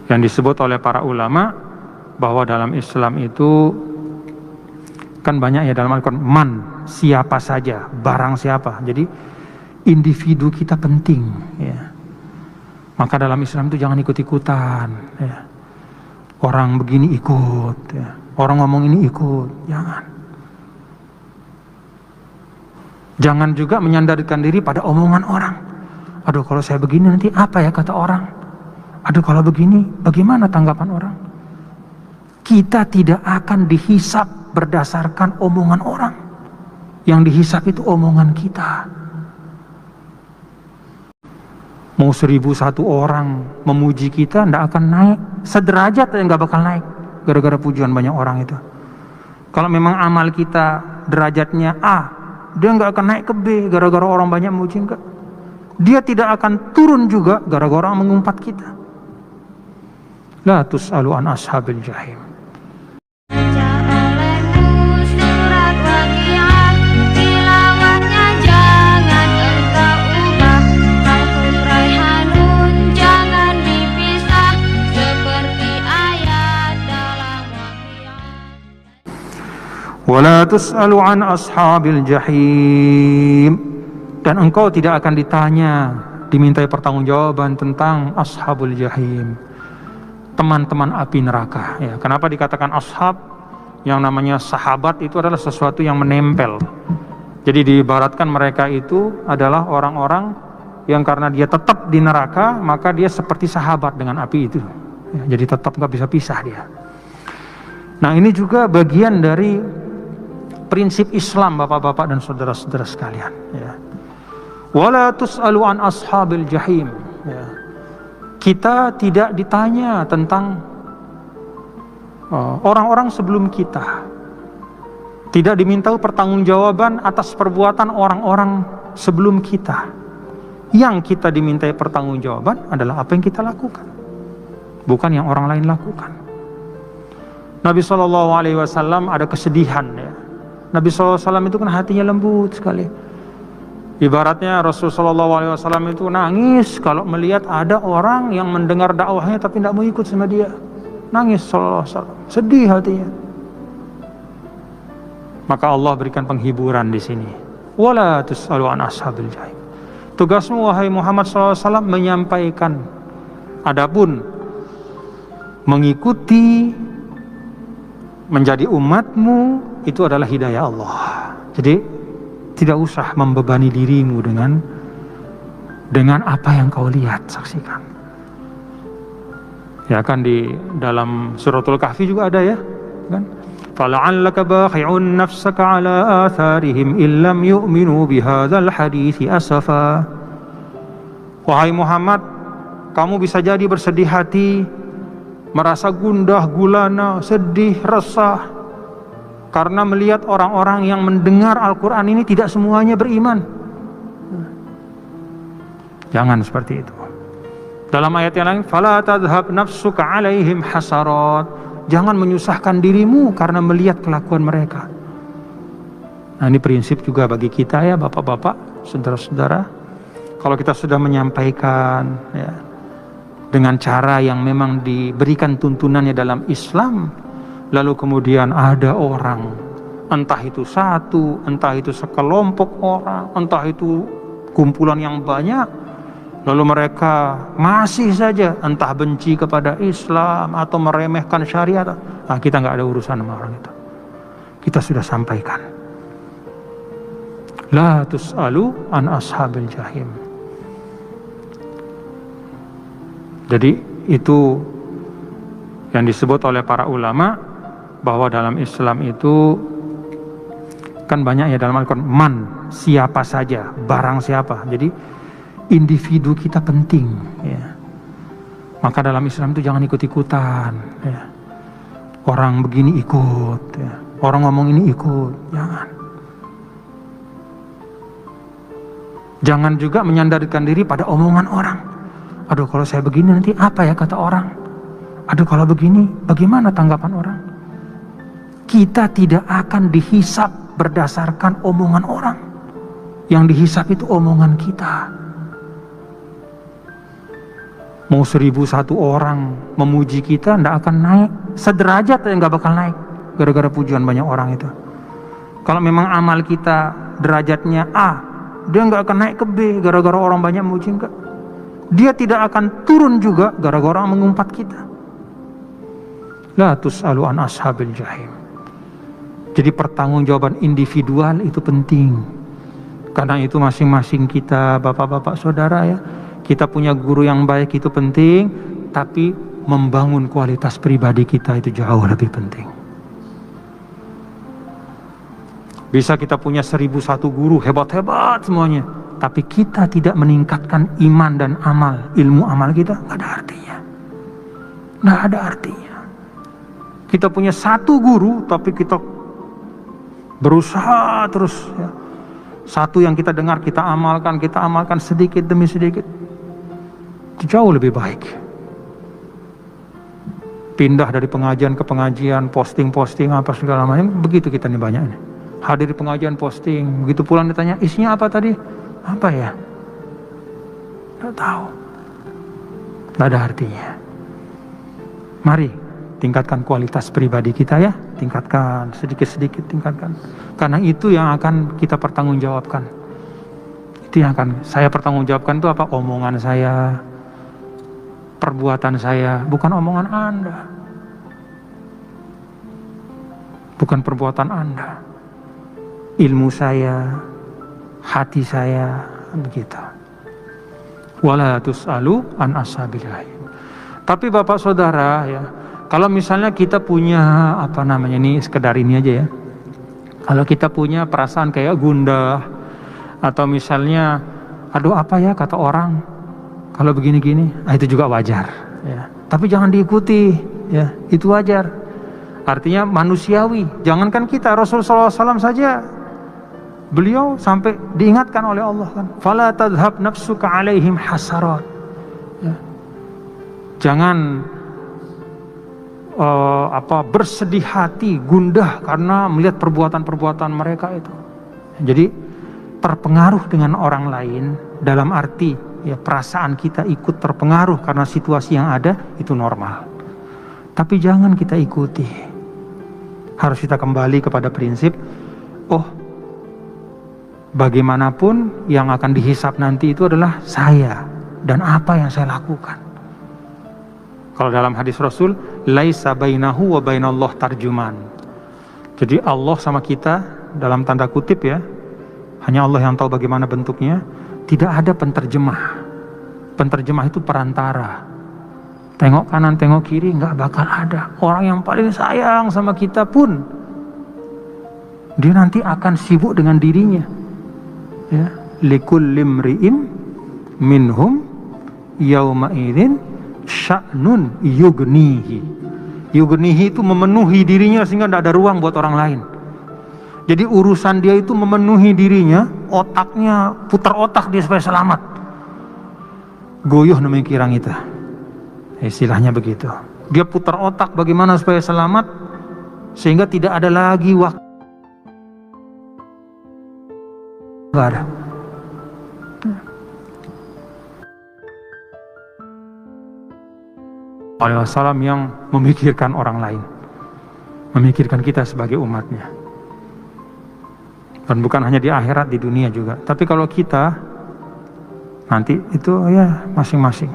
yang disebut oleh para ulama bahwa dalam Islam itu kan banyak ya dalam Al-Quran, man, siapa saja, barang siapa. Jadi individu kita penting ya. Maka dalam Islam itu jangan ikut-ikutan ya. Orang begini ikut ya. Orang ngomong ini ikut, jangan. Jangan juga menyandarkan diri pada omongan orang. Aduh, kalau saya begini nanti apa ya kata orang? Aduh, kalau begini bagaimana tanggapan orang? Kita tidak akan dihisap berdasarkan omongan orang. Yang dihisap itu omongan kita. Mau 1001 orang memuji kita, tidak akan naik. Sederajat yang nggak bakal naik. Gara-gara pujian banyak orang itu. Kalau memang amal kita derajatnya A, dia nggak akan naik ke B gara-gara orang banyak memuji, enggak. Dia tidak akan turun juga gara-gara orang mengumpat kita. La tus'alu an ashabil jahim. Wala tus'alu an ashabil jahim. Dan engkau tidak akan ditanya, dimintai pertanggungjawaban tentang ashabul jahim, teman-teman api neraka ya. Kenapa dikatakan ashab? Yang namanya sahabat itu adalah sesuatu yang menempel. Jadi diibaratkan mereka itu adalah orang-orang yang karena dia tetap di neraka, maka dia seperti sahabat dengan api itu ya, jadi tetap gak bisa pisah dia. Nah, ini juga bagian dari prinsip Islam, bapak-bapak dan saudara-saudara sekalian ya. Wala tus'alu an ashabil jahim ya. Kita tidak ditanya tentang orang-orang sebelum kita. Tidak diminta pertanggungjawaban atas perbuatan orang-orang sebelum kita. Yang kita dimintai pertanggungjawaban adalah apa yang kita lakukan, bukan yang orang lain lakukan. Nabi SAW ada kesedihan ya. Nabi SAW itu kan hatinya lembut sekali. Ibaratnya Rasulullah SAW itu nangis kalau melihat ada orang yang mendengar dakwahnya tapi tidak mau ikut sama dia. Nangis SAW, sedih hatinya. Maka Allah berikan penghiburan di sini. Wala tus'alu an ashabil jahim. Tugasmu wahai Muhammad SAW menyampaikan. Adapun mengikuti, menjadi umatmu, itu adalah hidayah Allah. Jadi tidak usah membebani dirimu dengan apa yang kau lihat, saksikan. Ya kan di dalam suratul Kahfi juga ada ya, kan? Fala'allaka bakhi'un nafsaka 'ala atharihim illam yu'minu bihadzal hadithi asafa. Wahai Muhammad, kamu bisa jadi bersedih hati, merasa gundah gulana, sedih, resah karena melihat orang-orang yang mendengar Al-Quran ini tidak semuanya beriman. Jangan seperti itu. Dalam ayat yang lain, fala tadhhab nafsuka 'alaihim hasarat. Jangan menyusahkan dirimu karena melihat kelakuan mereka. Nah, ini prinsip juga bagi kita ya, bapak-bapak, saudara-saudara. Kalau kita sudah menyampaikan ya, dengan cara yang memang diberikan tuntunannya dalam Islam, lalu kemudian ada orang, entah itu satu, entah itu sekelompok orang, entah itu kumpulan yang banyak, lalu mereka masih saja entah benci kepada Islam atau meremehkan syariat, nah, kita nggak ada urusan sama orang itu. Kita sudah sampaikan. La tus'alu an ashabil jahim. Jadi itu yang disebut oleh para ulama bahwa dalam Islam itu kan banyak ya dalam Al-Quran, man, siapa saja, barang siapa. Jadi individu kita penting ya. Maka dalam Islam itu jangan ikut-ikutan ya. Orang begini ikut ya. Orang ngomong ini ikut, jangan. Jangan juga menyandarkan diri pada omongan orang. Aduh, kalau saya begini nanti apa ya kata orang? Aduh, kalau begini bagaimana tanggapan orang? Kita tidak akan dihisap berdasarkan omongan orang. Yang dihisap itu omongan kita. Mau 1001 orang memuji kita, tidak akan naik. Sederajat yang nggak bakal naik gara-gara pujian banyak orang itu. Kalau memang amal kita derajatnya A, dia nggak akan naik ke B gara-gara orang banyak memuji, enggak. Dia tidak akan turun juga gara-gara orang mengumpat kita. La tus'alu an ashabil jahim. Jadi pertanggungjawaban individual itu penting. Karena itu masing-masing kita, bapak-bapak saudara ya, kita punya guru yang baik itu penting, tapi membangun kualitas pribadi kita itu jauh lebih penting. Bisa kita punya 1001 guru, hebat-hebat semuanya, tapi kita tidak meningkatkan iman dan amal, ilmu amal kita, nggak ada artinya. Nggak ada artinya. Kita punya 1 guru, tapi kita berusaha terus ya. 1 yang kita dengar, kita amalkan sedikit demi sedikit. Jauh lebih baik. Pindah dari pengajian ke pengajian, posting apa segala macam, begitu kita nih banyak ini. Hadir di pengajian, posting, begitu pulang ditanya isinya apa tadi? Apa ya? Nggak tahu. Nggak ada artinya. Mari tingkatkan kualitas pribadi kita ya, tingkatkan sedikit-sedikit, tingkatkan. Karena itu yang akan kita pertanggungjawabkan. Itu yang akan saya pertanggungjawabkan itu apa? Omongan saya, perbuatan saya, bukan omongan Anda, bukan perbuatan Anda, ilmu saya, hati saya, begitu. Wala tus'alu an ashabil jahim. Tapi bapak saudara ya, kalau misalnya kita punya ini sekedar ini aja ya, kalau kita punya perasaan kayak gundah, atau misalnya aduh apa ya kata orang kalau begini-gini, itu juga wajar ya. Tapi jangan diikuti ya, itu wajar. Artinya manusiawi. Jangankan kita, Rasulullah SAW saja beliau sampai diingatkan oleh Allah kan, fala tadhhab nafsuka alaihim hasarat ya. Jangan bersedih hati, gundah karena melihat perbuatan-perbuatan mereka itu. Jadi terpengaruh dengan orang lain dalam arti ya, perasaan kita ikut terpengaruh karena situasi yang ada, itu normal. Tapi jangan kita ikuti. Harus kita kembali kepada prinsip, bagaimanapun yang akan dihisap nanti itu adalah saya dan apa yang saya lakukan. Kalau dalam hadis Rasul, laisa bainahu wa bainallah tarjuman. Jadi Allah sama kita dalam tanda kutip ya, hanya Allah yang tahu bagaimana bentuknya. Tidak ada penterjemah. Penterjemah itu perantara. Tengok kanan, tengok kiri, nggak bakal ada. Orang yang paling sayang sama kita pun, dia nanti akan sibuk dengan dirinya. Ya, likulli imri'in minhum yauma idzin sya'nun yugnihi. Yugnihi itu memenuhi dirinya sehingga tidak ada ruang buat orang lain. Jadi urusan dia itu memenuhi dirinya, otaknya putar otak dia supaya selamat. Goyoh namanya kirang itu, istilahnya begitu. Dia putar otak bagaimana supaya selamat, sehingga tidak ada lagi waktu. Gak ada. Wasallam yang memikirkan orang lain, memikirkan kita sebagai umatnya. Dan bukan hanya di akhirat, di dunia juga. Tapi kalau kita nanti itu ya masing-masing.